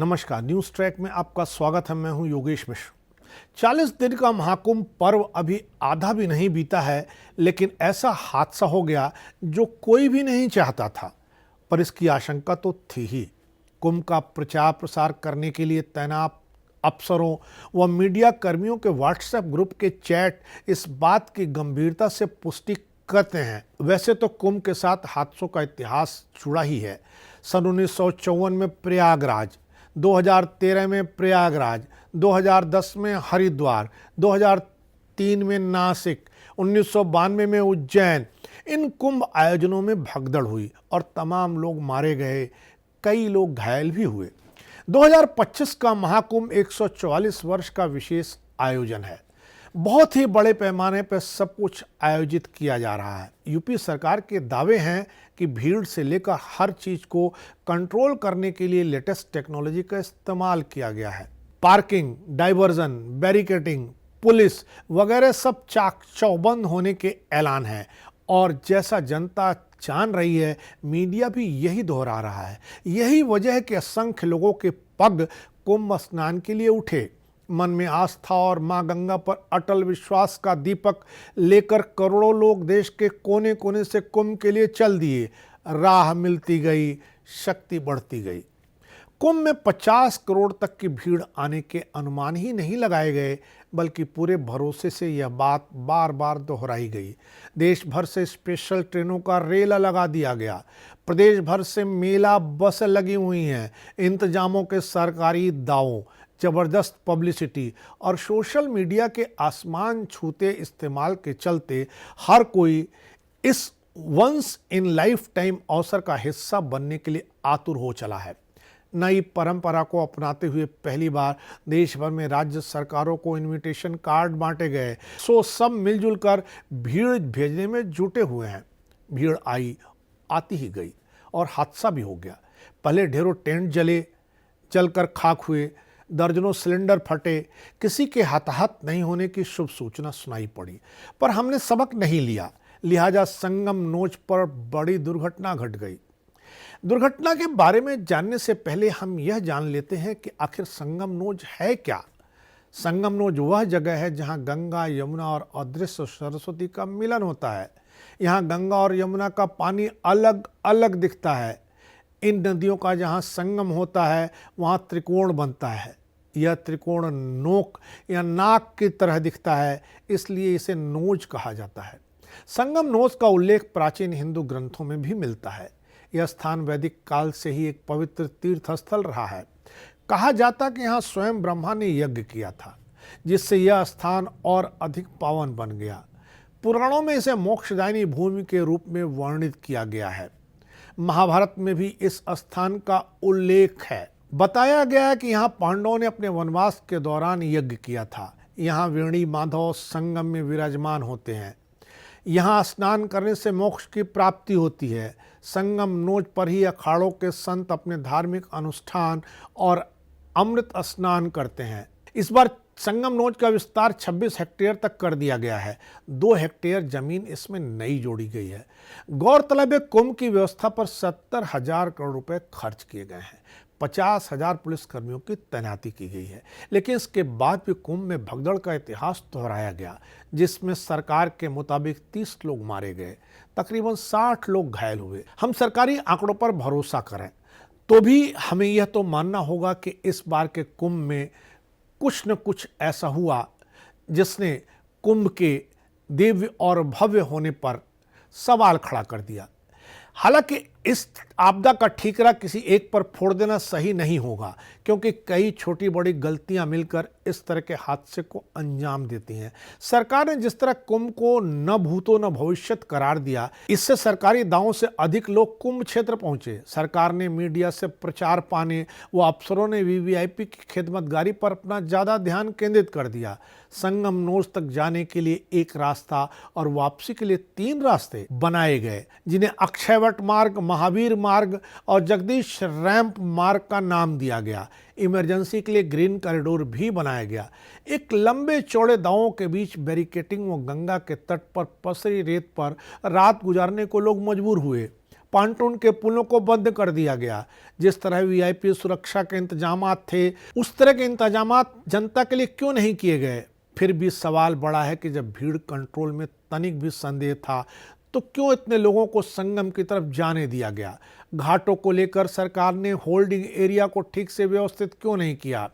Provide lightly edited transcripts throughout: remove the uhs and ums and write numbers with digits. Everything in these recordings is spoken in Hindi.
नमस्कार, न्यूज़ ट्रैक में आपका स्वागत है। मैं हूं योगेश मिश्र। 40 दिन का महाकुंभ पर्व अभी आधा भी नहीं बीता है, लेकिन ऐसा हादसा हो गया जो कोई भी नहीं चाहता था, पर इसकी आशंका तो थी ही। कुंभ का प्रचार प्रसार करने के लिए तैनात अफसरों व मीडिया कर्मियों के व्हाट्सएप ग्रुप के चैट इस बात की गंभीरता से पुष्टि करते हैं। वैसे तो कुंभ के साथ हादसों का इतिहास जुड़ा ही है। सन 1954 में प्रयागराज, 2013 में प्रयागराज, 2010 में हरिद्वार, 2003 में नासिक, 1992 में उज्जैन। इन कुंभ आयोजनों में भगदड़ हुई और तमाम लोग मारे गए, कई लोग घायल भी हुए। 2025 का महाकुंभ 144 वर्ष का विशेष आयोजन है। बहुत ही बड़े पैमाने पर सब कुछ आयोजित किया जा रहा है। यूपी सरकार के दावे हैं कि भीड़ से लेकर हर चीज को कंट्रोल करने के लिए लेटेस्ट टेक्नोलॉजी का इस्तेमाल किया गया है। पार्किंग, डाइवर्जन, बैरिकेडिंग, पुलिस वगैरह सब चाक चौबंद होने के ऐलान है। और जैसा जनता जान रही है, मीडिया भी यही दोहरा रहा है। यही वजह है कि असंख्य लोगों के पग कुंभ स्नान के लिए उठे। मन में आस्था और मां गंगा पर अटल विश्वास का दीपक लेकर करोड़ों लोग देश के कोने कोने से कुंभ के लिए चल दिए। राह मिलती गई, शक्ति बढ़ती गई। कुंभ में 50 करोड़ तक की भीड़ आने के अनुमान ही नहीं लगाए गए, बल्कि पूरे भरोसे से यह बात बार बार दोहराई गई। देश भर से स्पेशल ट्रेनों का रेला लगा दिया गया। प्रदेश भर से मेला बसें लगी हुई हैं। इंतजामों के सरकारी दावों, जबरदस्त पब्लिसिटी और सोशल मीडिया के आसमान छूते इस्तेमाल के चलते हर कोई इस वंस इन लाइफ टाइम अवसर का हिस्सा बनने के लिए आतुर हो चला है। नई परंपरा को अपनाते हुए पहली बार देश भर में राज्य सरकारों को इनविटेशन कार्ड बांटे गए। सो सब मिलजुल कर भीड़ भेजने में जुटे हुए हैं। भीड़ आई, आती ही गई और हादसा भी हो गया। पहले ढेरों टेंट जलकर खाक हुए, दर्जनों सिलेंडर फटे, किसी के हताहत नहीं होने की शुभ सूचना सुनाई पड़ी। पर हमने सबक नहीं लिया, लिहाजा संगम नोच पर बड़ी दुर्घटना घट गई। दुर्घटना के बारे में जानने से पहले हम यह जान लेते हैं कि आखिर संगम नोच है क्या। संगम नोच वह जगह है जहां गंगा, यमुना और अदृश्य सरस्वती का मिलन होता है। यहाँ गंगा और यमुना का पानी अलग अलग दिखता है। इन नदियों का जहाँ संगम होता है वहाँ त्रिकोण बनता है। यह त्रिकोण नोक या नाक की तरह दिखता है, इसलिए इसे नोज कहा जाता है। संगम नोज का उल्लेख प्राचीन हिंदू ग्रंथों में भी मिलता है। यह स्थान वैदिक काल से ही एक पवित्र तीर्थ स्थल रहा है। कहा जाता कि यहाँ स्वयं ब्रह्मा ने यज्ञ किया था, जिससे यह स्थान और अधिक पावन बन गया। पुराणों में इसे मोक्षदायिनी भूमि के रूप में वर्णित किया गया है। महाभारत में भी इस स्थान का उल्लेख है। बताया गया है कि यहाँ पांडवों ने अपने वनवास के दौरान यज्ञ किया था। यहाँ वेणी माधव संगम में विराजमान होते हैं। यहाँ स्नान करने से मोक्ष की प्राप्ति होती है। संगम नोच पर ही अखाड़ों के संत अपने धार्मिक अनुष्ठान और अमृत स्नान करते हैं। इस बार संगम नोच का विस्तार 26 हेक्टेयर तक कर दिया गया है। 2 हेक्टेयर जमीन इसमें नई जोड़ी गई है। गौरतलब है, कुंभ की व्यवस्था पर 70,000 करोड़ रुपए खर्च किए गए हैं। 50,000 पुलिसकर्मियों की तैनाती की गई है। लेकिन इसके बाद भी कुंभ में भगदड़ का इतिहास दोहराया गया, जिसमें सरकार के मुताबिक 30 लोग मारे गए, तकरीबन 60 लोग घायल हुए। हम सरकारी आंकड़ों पर भरोसा करें तो भी हमें यह तो मानना होगा कि इस बार के कुंभ में कुछ न कुछ ऐसा हुआ जिसने कुंभ के दिव्य और भव्य होने पर सवाल खड़ा कर दिया। हालांकि इस आपदा का ठीकरा किसी एक पर फोड़ देना सही नहीं होगा, क्योंकि कई छोटी बड़ी गलतियां मिलकर इस तरह के हादसे को अंजाम देती हैं। सरकार ने जिस तरह कुंभ को न भूतो न भविष्यत करार दिया, इससे सरकारी दावों से अधिक लोग कुंभ क्षेत्र पहुंचे। सरकार ने मीडिया से प्रचार पाने व अफसरों ने वीवीआईपी की खिदमतगारी पर अपना ज़्यादा ध्यान केंद्रित कर दिया। संगम नोच तक जाने के लिए एक रास्ता और वापसी के लिए 3 रास्ते बनाए गए, जिन्हें अक्षयवट मार्ग, महावीर मार्ग और जगदीश रैंप मार्ग का नाम दिया गया। इमरजेंसी के लिए ग्रीन कॉरिडोर भी बनाया गया। एक लंबे चौड़े दावों के बीच बैरिकेडिंग व गंगा के तट पर पसरी रेत पर रात गुजारने को लोग मजबूर हुए। पांटून के पुलों को बंद कर दिया गया। जिस तरह वीआईपी सुरक्षा के इंतजामात थे, उस तरह के इंतजामात जनता के लिए क्यों नहीं किए गए? फिर भी सवाल बड़ा है कि जब भीड़ कंट्रोल में तनिक भी संदेह था तो क्यों इतने लोगों को संगम की तरफ जाने दिया गया? घाटों को लेकर सरकार ने होल्डिंग एरिया को ठीक से व्यवस्थित क्यों नहीं किया?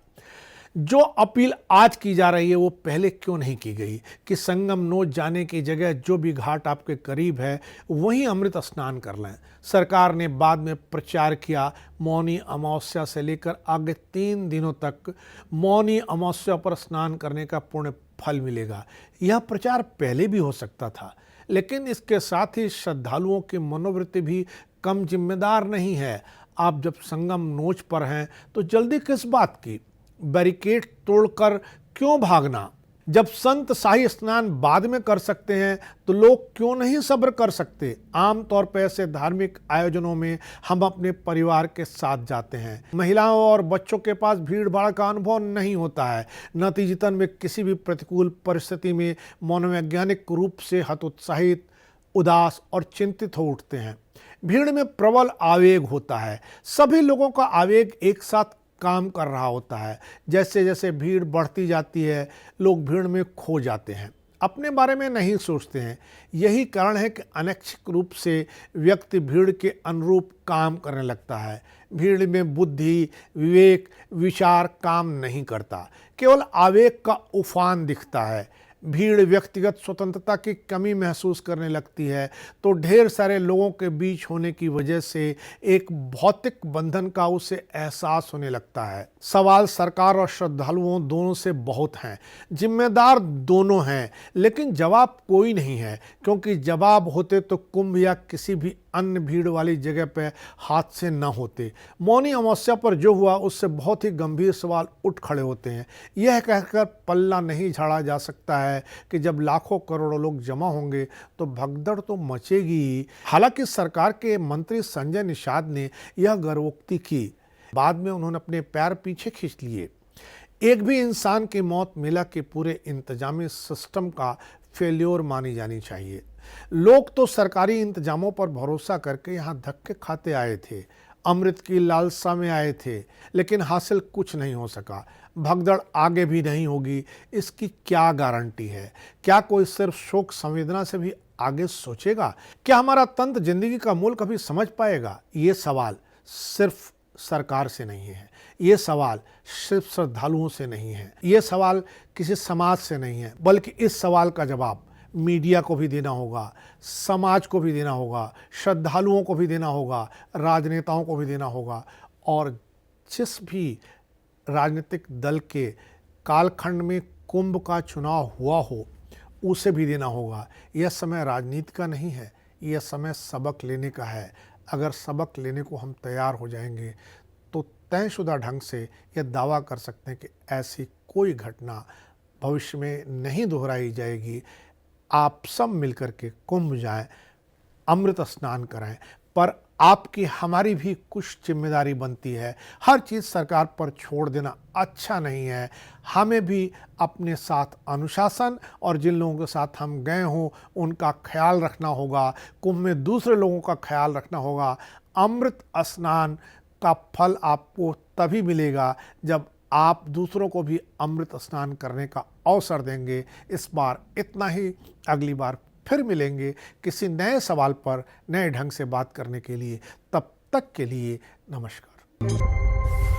जो अपील आज की जा रही है वो पहले क्यों नहीं की गई कि संगम नोच जाने की जगह जो भी घाट आपके करीब है वहीं अमृत स्नान कर लें? सरकार ने बाद में प्रचार किया मौनी अमावस्या से लेकर आगे 3 दिनों तक मौनी अमावस्या पर स्नान करने का पुण्य फल मिलेगा। यह प्रचार पहले भी हो सकता था, लेकिन इसके साथ ही श्रद्धालुओं की मनोवृत्ति भी कम जिम्मेदार नहीं है। आप जब संगम नोच पर हैं तो जल्दी किस बात की? बैरिकेड तोड़कर क्यों भागना? जब संत शाही स्नान बाद में कर सकते हैं तो लोग क्यों नहीं सब्र कर सकते? आमतौर पर ऐसे धार्मिक आयोजनों में हम अपने परिवार के साथ जाते हैं। महिलाओं और बच्चों के पास भीड़ भाड़ का अनुभव नहीं होता है। नतीजतन वे किसी भी प्रतिकूल परिस्थिति में मनोवैज्ञानिक रूप से हतोत्साहित, उदास और चिंतित हो उठते हैं। भीड़ में प्रबल आवेग होता है। सभी लोगों का आवेग एक साथ काम कर रहा होता है। जैसे जैसे भीड़ बढ़ती जाती है, लोग भीड़ में खो जाते हैं, अपने बारे में नहीं सोचते हैं। यही कारण है कि अनैच्छिक रूप से व्यक्ति भीड़ के अनुरूप काम करने लगता है। भीड़ में बुद्धि, विवेक, विचार काम नहीं करता, केवल आवेग का उफान दिखता है। भीड़ व्यक्तिगत स्वतंत्रता की कमी महसूस करने लगती है तो ढेर सारे लोगों के बीच होने की वजह से एक भौतिक बंधन का उसे एहसास होने लगता है। सवाल सरकार और श्रद्धालुओं दोनों से बहुत हैं, जिम्मेदार दोनों हैं, लेकिन जवाब कोई नहीं है, क्योंकि जवाब होते तो कुंभ या किसी भी अन्य भीड़ वाली जगह पर हादसे न होते। मौनी अमावस्या पर जो हुआ उससे बहुत ही गंभीर सवाल उठ खड़े होते हैं। यह कहकर पल्ला नहीं झाड़ा जा सकता है कि जब लाखों करोड़ों लोग जमा होंगे तो भगदड़ तो मचेगी ही। हालांकि सरकार के मंत्री संजय निषाद ने यह गर्वोक्ति की, बाद में उन्होंने अपने पैर पीछे खींच लिए। एक भी इंसान की मौत मेला के पूरे इंतजामी सिस्टम का फेल्योर मानी जानी चाहिए। लोग तो सरकारी इंतजामों पर भरोसा करके यहाँ धक्के खाते आए थे, अमृत की लालसा में आए थे, लेकिन हासिल कुछ नहीं हो सका। भगदड़ आगे भी नहीं होगी, इसकी क्या गारंटी है? क्या कोई सिर्फ शोक संवेदना से भी आगे सोचेगा? क्या हमारा तंत्र जिंदगी का मूल कभी समझ पाएगा? ये सवाल सिर्फ सरकार से नहीं है, ये सवाल सिर्फ श्रद्धालुओं से नहीं है, ये सवाल किसी समाज से नहीं है, बल्कि इस सवाल का जवाब मीडिया को भी देना होगा, समाज को भी देना होगा, श्रद्धालुओं को भी देना होगा, राजनेताओं को भी देना होगा, और जिस भी राजनीतिक दल के कालखंड में कुंभ का चुनाव हुआ हो उसे भी देना होगा। यह समय राजनीति का नहीं है, यह समय सबक लेने का है। अगर सबक लेने को हम तैयार हो जाएंगे तो तयशुदा ढंग से यह दावा कर सकते हैं कि ऐसी कोई घटना भविष्य में नहीं दोहराई जाएगी। आप सब मिलकर के कुंभ जाएं, अमृत स्नान करें, पर आपकी हमारी भी कुछ जिम्मेदारी बनती है। हर चीज़ सरकार पर छोड़ देना अच्छा नहीं है। हमें भी अपने साथ अनुशासन और जिन लोगों के साथ हम गए हों उनका ख्याल रखना होगा। कुंभ में दूसरे लोगों का ख्याल रखना होगा। अमृत स्नान का फल आपको तभी मिलेगा जब आप दूसरों को भी अमृत स्नान करने का अवसर देंगे। इस बार इतना ही, अगली बार फिर मिलेंगे किसी नए सवाल पर नए ढंग से बात करने के लिए। तब तक के लिए नमस्कार।